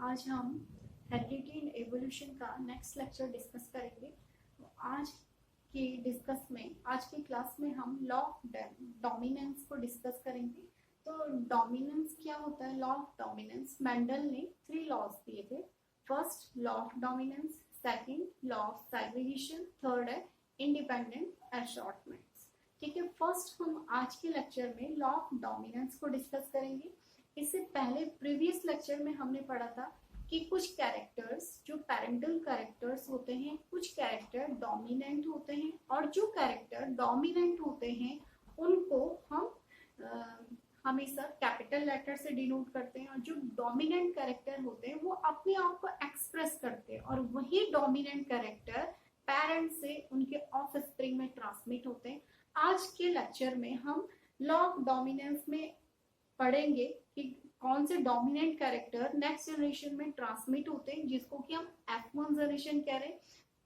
आज हम heredity and evolution का नेक्स्ट लेक्चर डिस्कस करेंगे। तो आज की क्लास में हम लॉ ऑफ डोमिनेंस को डिस्कस करेंगे। तो डोमिनेंस क्या होता है? लॉ ऑफ डोमिनेंस, मेंडल ने 3 लॉज दिए थे। First law of dominance, second law of segregation, third है इंडिपेंडेंट असॉर्टमेंट्स। ठीक है, फर्स्ट हम आज के लेक्चर में लॉ ऑफ डोमिनेंस को डिस्कस करेंगे। इससे पहले प्रीवियस लेक्चर में हमने पढ़ा था कि कुछ कैरेक्टर्स जो पेरेंटल कैरेक्टर्स होते हैं, कुछ कैरेक्टर डोमिनेंट होते हैं, और जो कैरेक्टर डोमिनेंट होते हैं उनको हम हमेशा कैपिटल लेटर से डिनोट करते हैं, और जो डोमिनेंट कैरेक्टर होते हैं वो अपने आप को एक्सप्रेस करते हैं, और वही डोमिनेंट कैरेक्टर पेरेंट से उनके ऑफस्प्रिंग में ट्रांसमिट होते हैं। आज के लेक्चर में हम लॉ ऑफ डोमिनेंस में पढ़ेंगे कि कौन से डोमिनेंट कैरेक्टर नेक्स्ट जनरेशन में ट्रांसमिट होते हैं, जिसको कि हम F1 जनरेशन कह रहे हैं।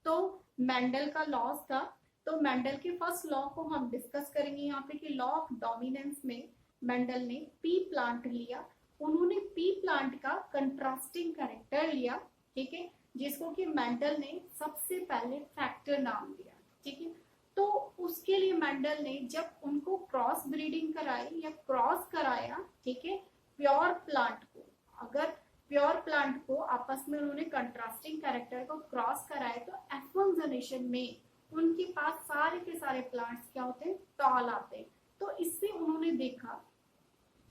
तो मेंडल का लॉज था, तो मेंडल के फर्स्ट लॉ को हम डिस्कस करेंगे यहाँ पे कि लॉ ऑफ डोमिनेंस में मेंडल ने पी प्लांट लिया। उन्होंने पी प्लांट का कंट्रास्टिंग कैरेक्टर लिया, ठीक है, जिसको कि मेंडल ने सबसे पहले फैक्टर नाम दिया। ठीक है, तो उसके लिए मेंडल ने जब उनको क्रॉस ब्रीडिंग कराई या क्रॉस कराया, ठीक है, प्योर प्लांट को, अगर प्योर प्लांट को आपस में उन्होंने कंट्रास्टिंग कैरेक्टर को क्रॉस कराया, तो F1 जनरेशन में उनके पास सारे के सारे प्लांट्स क्या होते हैं? टॉल आते हैं। तो इससे उन्होंने देखा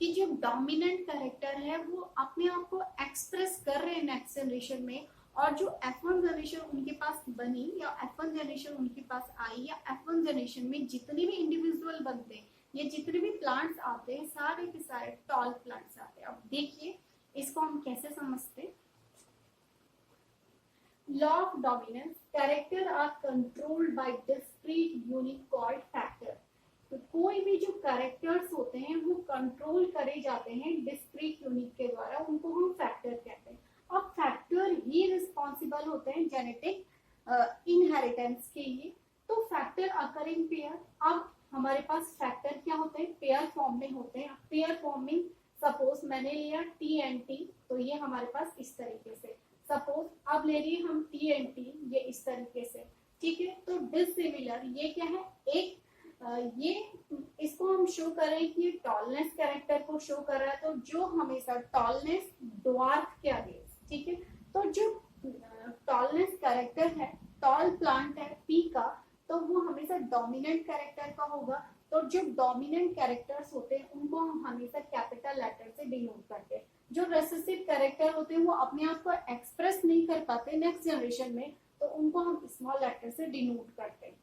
कि जो डोमिनेंट कैरेक्टर है वो अपने आप को एक्सप्रेस कर रहे हैं नेक्स्ट जनरेशन में, और जो F1 जनरेशन उनके पास बनी या F1 जनरेशन उनके पास आई, या F1 जनरेशन में जितने भी इंडिविजुअल बनते हैं, ये जितने भी प्लांट्स आते हैं, सारे के सारे टॉल प्लांट्स आते हैं। अब देखिए इसको हम कैसे समझते हैं। Law of dominance, character are controlled by discrete unit called factor. तो कोई भी जो कैरेक्टर्स होते हैं वो कंट्रोल करे जाते हैं डिस्क्रीट यूनिट के द्वारा, उनको हम फैक्टर कहते हैं। अब फैक्टर ही रिस्पॉन्सिबल होते हैं जेनेटिक इनहेरिटेंस के लिए। तो फैक्टर अकरिंग पेयर, अब हमारे पास फैक्टर क्या होते हैं? पेयर फॉर्म में होते हैं। पेयर फॉर्म में सपोज मैंने लिया टी एंड टी, तो ये हमारे पास इस तरीके से, सपोज अब ले रही हम टी एंड टी, ये इस तरीके से। ठीक है, तो डिसिमिलर ये क्या है? एक ये इसको हम शो कर रहे हैं कि ये टॉलनेस कैरेक्टर को शो कर रहा है, तो जो हमेशा टॉलनेस ड्वार्फ के आगे, ठीक है, तो जो टॉलनेस कैरेक्टर है, टॉल प्लांट है पी का, तो वो हमेशा डोमिनेंट कैरेक्टर का होगा। तो जो डोमिनेंट कैरेक्टर्स होते हैं उनको हम हमेशा कैपिटल लेटर से डिनोट करते हैं। जो रेसेसिव कैरेक्टर होते हैं वो अपने आप को एक्सप्रेस नहीं कर पाते नेक्स्ट जनरेशन में, तो उनको हम स्मॉल लेटर से डिनोट करते हैं।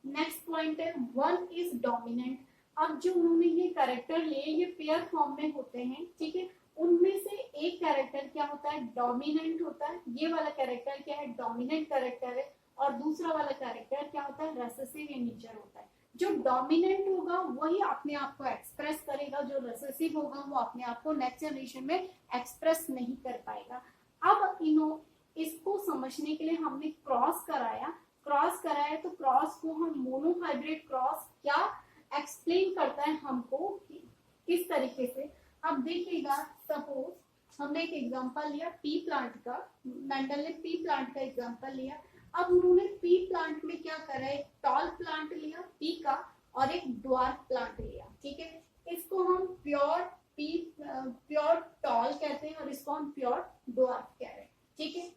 नेक्स्ट पॉइंट है वन इज डोमिनेंट। अब जो उन्होंने ये कैरेक्टर लिए, ये पेयर फॉर्म में होते हैं, ठीक है, उनमें से एक कैरेक्टर क्या होता है? डोमिनेंट होता है। ये वाला कैरेक्टर क्या है? डोमिनेंट कैरेक्टर है। और दूसरा वाला कैरेक्टर क्या होता है? रेसेसिव इन नेचर होता है। जो डोमिनेंट होगा वही अपने आप को एक्सप्रेस करेगा, जो रेसेसिव होगा वो अपने आप को नेक्स्ट जनरेशन में एक्सप्रेस नहीं कर पाएगा। अब इसको समझने के लिए हमने क्रॉस कराया तो क्रॉस को हम मोनोहाइब्रिड क्रॉस क्या एक्सप्लेन करता है हमको किस तरीके से। अब देखिएगा, सपोज हमने एक एग्जांपल लिया पी प्लांट का, मेंडल ने पी प्लांट का एग्जांपल लिया। अब उन्होंने पी प्लांट में क्या करा? एक टॉल प्लांट लिया पी का और एक ड्वार्फ प्लांट लिया, ठीक है। इसको हम प्योर टॉल कहते हैं और इसको हम प्योर ड्वार्फ कह रहे हैं, ठीक है।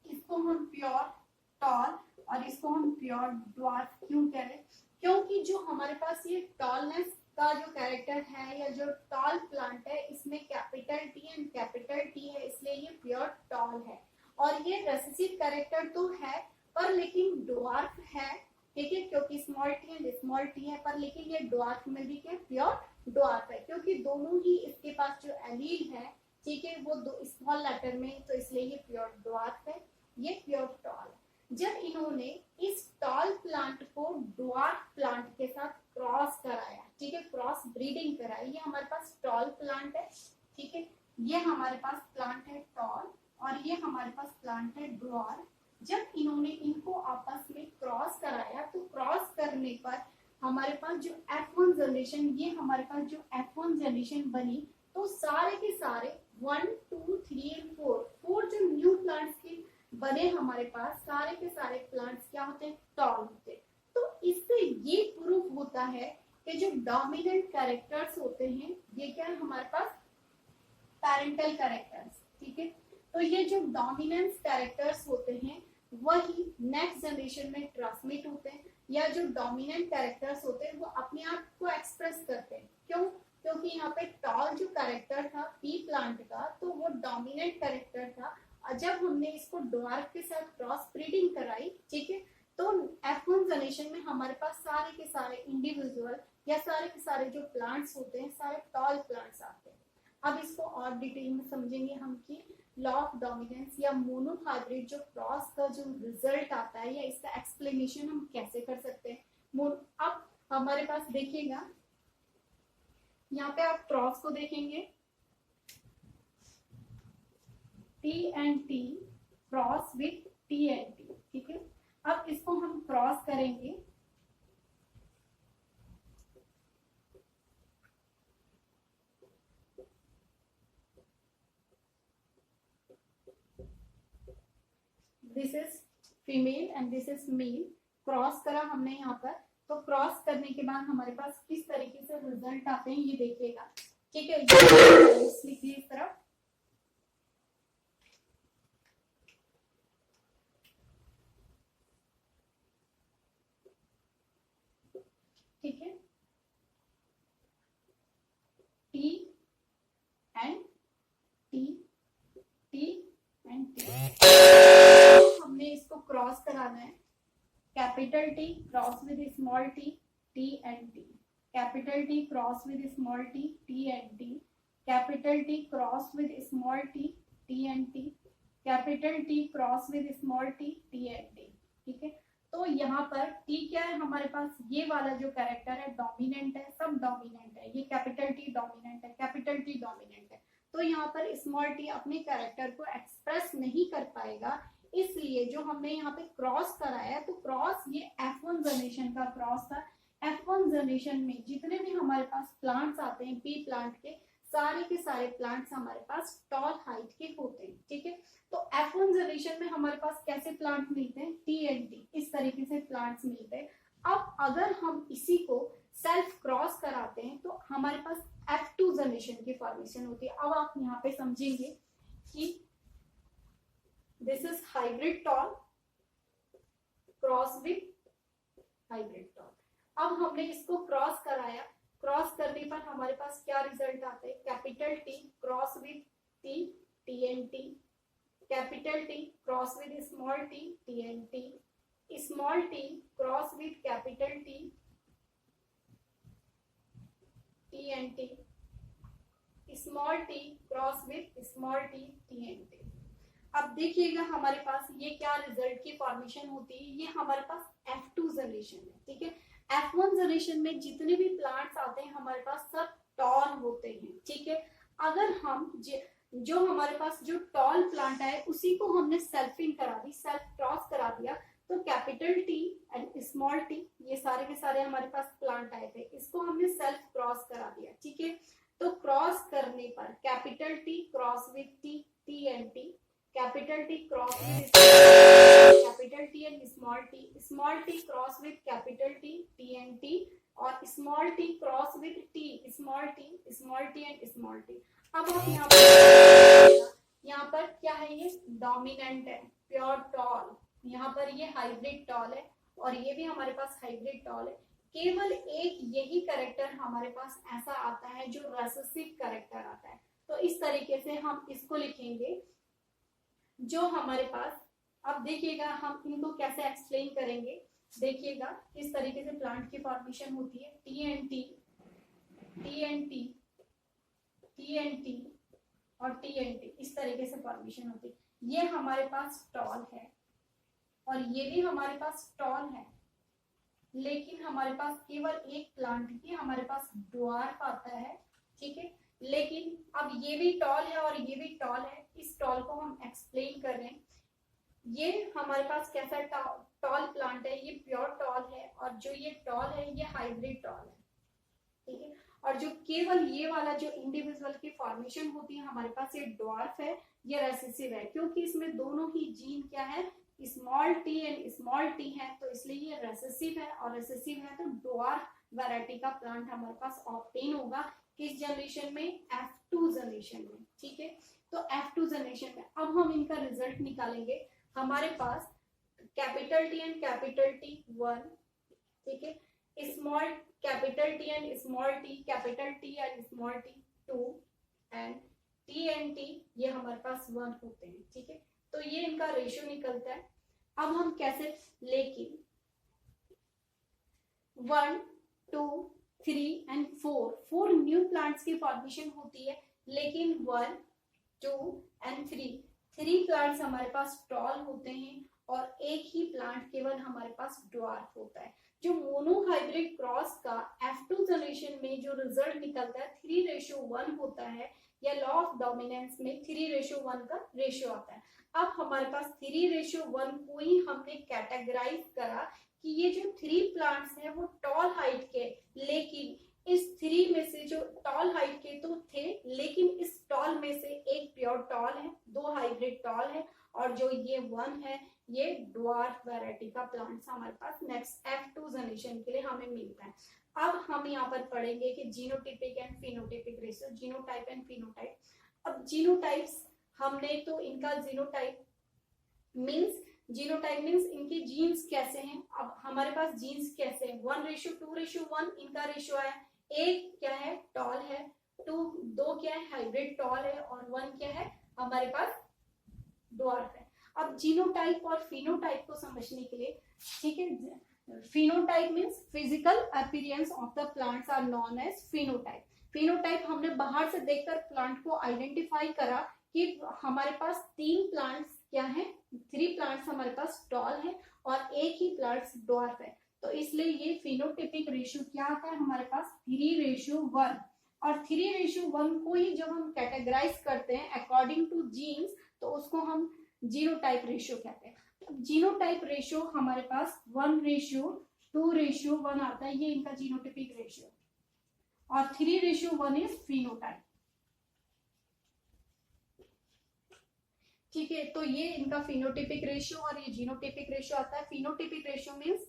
इसको हम प्योर टॉल और इसको हम प्योर ड्वार्फ क्यों कह रहे हैं? क्योंकि जो हमारे पास ये टॉलनेस का जो कैरेक्टर है या जो टॉल प्लांट है, इसमें capital T and capital T है, इसलिए ये प्योर टॉल है। और ये रेसेसिव कैरेक्टर तो है पर लेकिन ड्वार्फ है, ठीक है, क्योंकि small T and small T है, पर लेकिन ये ड्वार्फ में भी क्या प्योर ड्वार्फ है, क्योंकि दोनों ही इसके पास जो एलील है, ठीक है, वो दो स्मॉल लेटर में, तो इसलिए ये प्योर ड्वार्फ है, ये प्योर टॉल है। जब इन्होंने इस टॉल प्लांट को ड्वार्फ प्लांट के साथ क्रॉस कराया, ठीक है, क्रॉस ब्रीडिंग कराई, ये हमारे पास टॉल प्लांट है, ठीक है, ये हमारे पास प्लांट है टॉल और ये हमारे पास प्लांट है ड्वार्फ। जब इन्होंने इनको आपस में क्रॉस कराया, तो क्रॉस करने पर हमारे पास जो F1 जनरेशन, ये हमारे पास जो F1 जनरेशन बनी, तो सारे के सारे 1 2 3 थ्री एंड फोर जो न्यू प्लांट्स के बने हमारे पास सारे के सारे प्लांट्स क्या होते हैं, टॉल होते हैं। तो इससे ये प्रूफ होता है कि जो डोमिनेंट कैरेक्टर्स होते हैं ये क्या है हमारे पास, पैरेंटल कैरेक्टर्स, ठीक है। तो ये जो डोमिनेंस कैरेक्टर्स होते हैं वही नेक्स्ट जनरेशन में ट्रांसमिट होते हैं, या जो डोमिनेंट कैरेक्टर्स होते हैं वो अपने आप को एक्सप्रेस करते हैं। क्यों? क्योंकि यहाँ पे टॉल जो कैरेक्टर था पी प्लांट का तो वो डोमिनेंट कैरेक्टर था, और जब हमने इसको ड्वार्फ के साथ क्रॉस ब्रीडिंग कराई, ठीक है, तो F1 जनरेशन में हमारे पास सारे के सारे इंडिविजुअल या सारे के सारे जो प्लांट्स होते हैं सारे टॉल प्लांट्स आते हैं। अब इसको और डिटेल में समझेंगे हम कि लॉ ऑफ डोमिनेंस या मोनोहाइब्रिड जो क्रॉस का जो रिजल्ट आता है या इसका एक्सप्लेनेशन हम कैसे कर सकते हैं। अब हमारे पास देखिएगा यहाँ पे आप क्रॉस को देखेंगे T and T cross with T and T, ठीक है। अब इसको हम क्रॉस करेंगे this is female and this is male, cross करा हमने यहाँ पर। तो क्रॉस करने के बाद हमारे पास किस तरीके से रिजल्ट आते हैं ये देखिएगा, ठीक है। लिखिए इस तरफ, ठीक है, T and T, T and T. हमने इसको क्रॉस कराना है, capital T cross with small T, T and T, capital T cross with small T, T and T, capital T cross with small T, T and T, capital T cross with small T, T and T, ठीक है। तो यहाँ पर T क्या है हमारे पास, ये वाला जो कैरेक्टर है डोमिनेंट है, सब डोमिनेंट है, ये कैपिटल टी डोमिनेंट है, कैपिटल टी डोमिनेंट है। तो यहाँ पर स्मॉल टी अपने कैरेक्टर को एक्सप्रेस नहीं कर पाएगा, इसलिए जो हमने यहाँ पे क्रॉस कराया है, तो क्रॉस ये F1 जनरेशन का क्रॉस था। F1 जनरेशन में जितने भी हमारे पास प्लांट्स आते हैं पी प्लांट के, सारे के सारे प्लांट्स हमारे पास टॉल हाइट के होते हैं, ठीक है। तो F1 जनरेशन में हमारे पास कैसे प्लांट मिलते हैं, टी एंड टी, इस तरीके से प्लांट्स मिलते हैं। अब अगर हम इसी को सेल्फ क्रॉस कराते हैं तो हमारे पास F2 जनरेशन की फॉर्मेशन होती है। अब आप यहाँ पे समझेंगे कि this is hybrid tall cross with hybrid tall. अब हमने इसको क्रॉस कराया, क्रॉस करने पर हमारे पास क्या रिजल्ट आता है, capital T cross with T, T and T, capital T cross with small T, T and T, small T cross with capital T, T and T, small T cross with small T, T and T. अब देखिएगा हमारे पास ये क्या result की formation होती है, ये हमारे पास F2 जनरेशन है, ठीक है। F1 जनरेशन में जितने भी प्लांट्स आते हैं हमारे पास सब टॉल होते हैं, ठीक है। अगर हम जो हमारे पास जो टॉल प्लांट है उसी को हमने सेल्फिंग करा दी, सेल्फ क्रॉस करा दिया, तो capital T and small T ये सारे के सारे हमारे पास प्लांट आए थे, इसको हमने सेल्फ क्रॉस करा दिया, ठीक है। तो क्रॉस करने पर capital T cross with T, T and T, capital T cross with capital T and small T cross with capital T, T and T, और small T cross with T, small T and small T. अब आप यहाँ पर क्या है, ये dominant है, pure tall, यहाँ पर ये हाइब्रिड टॉल है और ये भी हमारे पास हाइब्रिड टॉल है। केवल एक यही कैरेक्टर हमारे पास ऐसा आता है जो रिसेसिव कैरेक्टर आता है। तो इस तरीके से हम इसको लिखेंगे जो हमारे पास, अब देखिएगा हम इनको कैसे एक्सप्लेन करेंगे, देखिएगा किस तरीके से प्लांट की फॉर्मेशन होती है, T and T, T and T, T and T और टी एंड टी, इस तरीके से फॉर्मेशन होती है। ये हमारे पास टॉल है और ये भी हमारे पास टॉल है, लेकिन हमारे पास केवल एक प्लांट की हमारे पास ड्वार्फ आता है, ठीक है। लेकिन अब ये भी टॉल है और ये भी टॉल है, इस टॉल को हम एक्सप्लेन कर रहे हैं। ये हमारे पास कैसा टॉल प्लांट है, ये प्योर टॉल है, और जो ये टॉल है ये हाइब्रिड टॉल है, ठीक है। और जो केवल ये वाला जो इंडिविजुअल की फॉर्मेशन होती है हमारे पास, ये ड्वार्फ है, ये रेसेसिव है, क्योंकि इसमें दोनों ही जीन क्या है, small T and small T है, तो इसलिए ये रेसेसिव है, और रेसेसिव है तो ड्वार्फ वैरायटी का प्लांट हमारे पास ऑब्टेन होगा किस जनरेशन में, F2 जनरेशन में। ठीक है, तो F2 जनरेशन में अब हम इनका रिजल्ट निकालेंगे। हमारे पास capital T and capital T 1, ठीक है, small capital T and small T, capital T and small T 2, and T and T ये हमारे पास 1 होते हैं। ठीक है, तो ये इनका रेशियो निकलता है। अब हम कैसे, लेकिन 1 2 3 एंड 4 न्यू प्लांट्स की फॉर्मेशन होती है, लेकिन 1 2 एंड 3 प्लांट्स हमारे पास टॉल होते हैं और एक ही प्लांट केवल हमारे पास ड्वार्फ होता है। जो मोनोहाइब्रिड क्रॉस का F2 जनरेशन में जो रिजल्ट निकलता है 3:1 होता है, या लॉ ऑफ डोमिनेंस में 3:1 का रेशियो आता है। अब हमारे पास 3:1 को ही हमने कैटेगराइज करा कि ये जो 3 प्लांट्स हैं वो टॉल हाइट के, लेकिन इस 3 में से जो टॉल हाइट के तो थे, लेकिन इस टॉल में से एक प्योर टॉल है, 2 हाइब्रिड टॉल है, और जो ये 1 है ये ड्वार्फ वैरायटी का प्लांट्स हमारे पास नेक्स्ट F2 जनरेशन के लिए हमें मिलता है। अब हम यहाँ पर पढ़ेंगे कि genotypic and phenotypic ratio, genotype and phenotype. अब जीनोटाइप्स हमने तो इनका जीनोटाइप मीन्स इनके जीन्स कैसे हैं। अब हमारे पास जीन्स कैसे हैं, 1:2:1 इनका रेशियो है। एक क्या है, टॉल है, 2 क्या है, हाइब्रिड टॉल है, और 1 क्या है हमारे पास ड्वार्फ है। अब जीनोटाइप और फिनोटाइप को समझने के लिए, ठीक है, phenotype means physical appearance of the plants are known as phenotype. Phenotype हमने बाहर से देखकर प्लांट को आइडेंटिफाई करा कि हमारे पास 3 प्लांट्स क्या है, 3 प्लांट्स हमारे पास टॉल है और एक ही प्लांट्स ड्वार्फ है, तो इसलिए ये फिनोटिपिक रेशियो क्या आता है हमारे पास 3:1। और 3:1 को ही जब हम कैटेगराइज करते हैं अकॉर्डिंग टू जीन्स, तो उसको हम जीनोटाइप रेशियो कहते हैं। जीनोटाइप रेशियो हमारे पास 1:2:1 आता है, ये इनका जीनोटिपिक रेशियो, और 3:1 इज फिनोटाइप। ठीक है, तो ये इनका फिनोटिपिक रेशियो और ये जीनोटिपिक रेशियो आता है। Phenotypic ratio means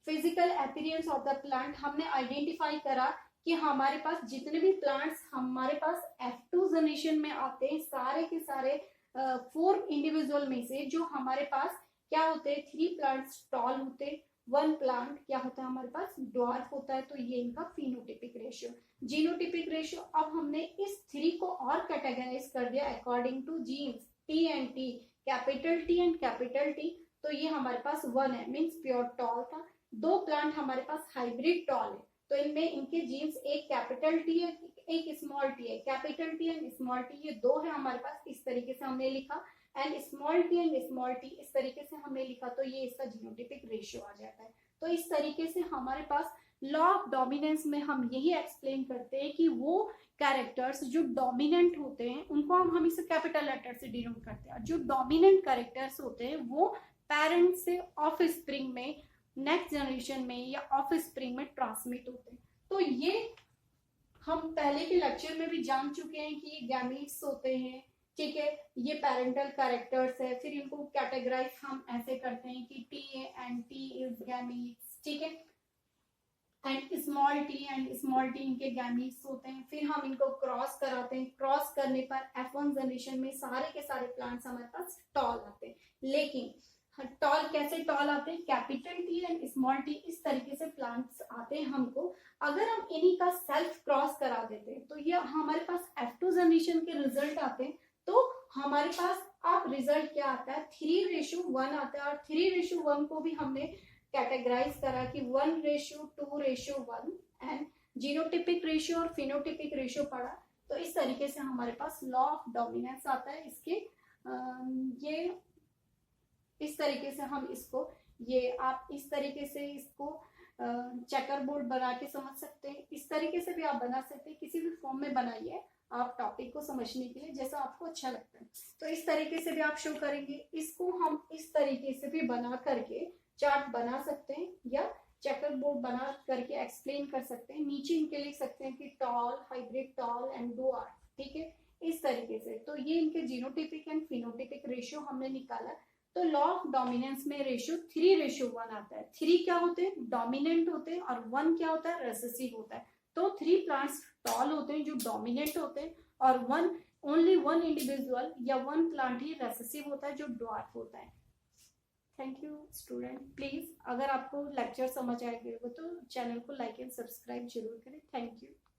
physical appearance of the plant. हमने आइडेंटिफाई करा कि हमारे पास जितने भी प्लांट्स हमारे पास F2 जनरेशन में आते हैं, सारे के सारे 4 इंडिविजुअल में से जो हमारे पास क्या होते हैं, 3 प्लांट्स टॉल होते हैं, 1 प्लांट क्या होता है हमारे पास ड्वार्फ होता है, तो ये इनका फिनोटिपिक रेशियो। जीनोटिपिक रेशियो, अब हमने इस 3 को और कैटेगराइज कर दिया according to genes, T and T, capital T and capital T, तो ये हमारे पास 1 है, मीन्स प्योर टॉल था। 2 प्लांट हमारे पास हाइब्रिड टॉल है, तो इनमें इनके जीन्स एक कैपिटल टी है, एक स्मॉल टी है, capital T and small T ये 2 है हमारे पास, इस तरीके से हमने लिखा, and small T and small T इस तरीके से हमने लिखा, तो ये इसका जीनोटिपिक रेशियो आ जाता है। तो इस तरीके से हमारे पास लॉ ऑफ डोमिनेंस में हम यही एक्सप्लेन करते हैं कि वो कैरेक्टर्स जो डोमिनेंट होते हैं उनको हम हमेशा कैपिटल लेटर से डिनोट करते हैं, जो डोमिनेंट कैरेक्टर्स होते हैं वो पेरेंट से ऑफ स्प्रिंग में, नेक्स्ट जनरेशन में या ऑफ स्प्रिंग में ट्रांसमिट होते हैं। तो ये हम पहले के लेक्चर में भी जान चुके हैं कि ये गैमीट्स होते हैं, ठीक है, ये पेरेंटल कैरेक्टर्स है। फिर इनको कैटेगराइज हम ऐसे करते हैं कि T and T is gametes, ठीक है, एंड स्मॉल टी इनके गैमीट्स होते हैं। फिर हम इनको क्रॉस कराते हैं, क्रॉस करने पर F1 जनरेशन में सारे के सारे प्लांट्स हमारे पास टॉल आते हैं। लेकिन टॉल कैसे टॉल आते हैं, capital T and small T इस तरीके से प्लांट्स आते हैं हमको। अगर हम इन्हीं का सेल्फ क्रॉस करा देते हैं तो ये हमारे पास F2 जनरेशन के रिजल्ट आते हैं। तो हमारे पास अब रिजल्ट क्या आता है, 3:1 आता है, और 3:1 को भी हमने कैटेगराइज करा कि 1:2:1 एंड जीनोटिपिक रेशियो और फिनोटिपिक रेशियो पढ़ा। तो इस तरीके से हमारे पास लॉ ऑफ डोमिनेंस आता है। इसके ये इस तरीके से हम इसको, ये आप इस तरीके से इसको चेकर बोर्ड बना के समझ सकते हैं, इस तरीके से भी आप बना सकते हैं, किसी भी फॉर्म में बनाइए आप टॉपिक को समझने के लिए जैसा आपको अच्छा लगता है। तो इस तरीके से भी आप शो करेंगे, इसको हम इस तरीके से भी बना करके चार्ट बना सकते हैं, या चेकर बोर्ड बना करके एक्सप्लेन कर सकते हैं। नीचे इनके लिख सकते हैं कि tall, hybrid tall and dwarf, ठीक है, इस तरीके से। तो ये इनके जीनोटिपिक एंड फिनोटिपिक रेशियो हमने निकाला। तो लॉ ऑफ डोमिनेंस में रेशियो 3:1 आता है। 3 क्या होते हैं? डोमिनेंट होते हैं, और 1 क्या होता है? रेसेसिव होता है। तो 3 प्लांट्स टॉल होते हैं जो डोमिनेंट होते हैं, और ओनली 1 इंडिविजुअल या 1 प्लांट ही रेसेसिव होता है जो ड्वार्फ होता है। Thank you student. प्लीज अगर आपको लेक्चर समझ आएगा तो चैनल को लाइक एंड सब्सक्राइब जरूर करें। Thank you.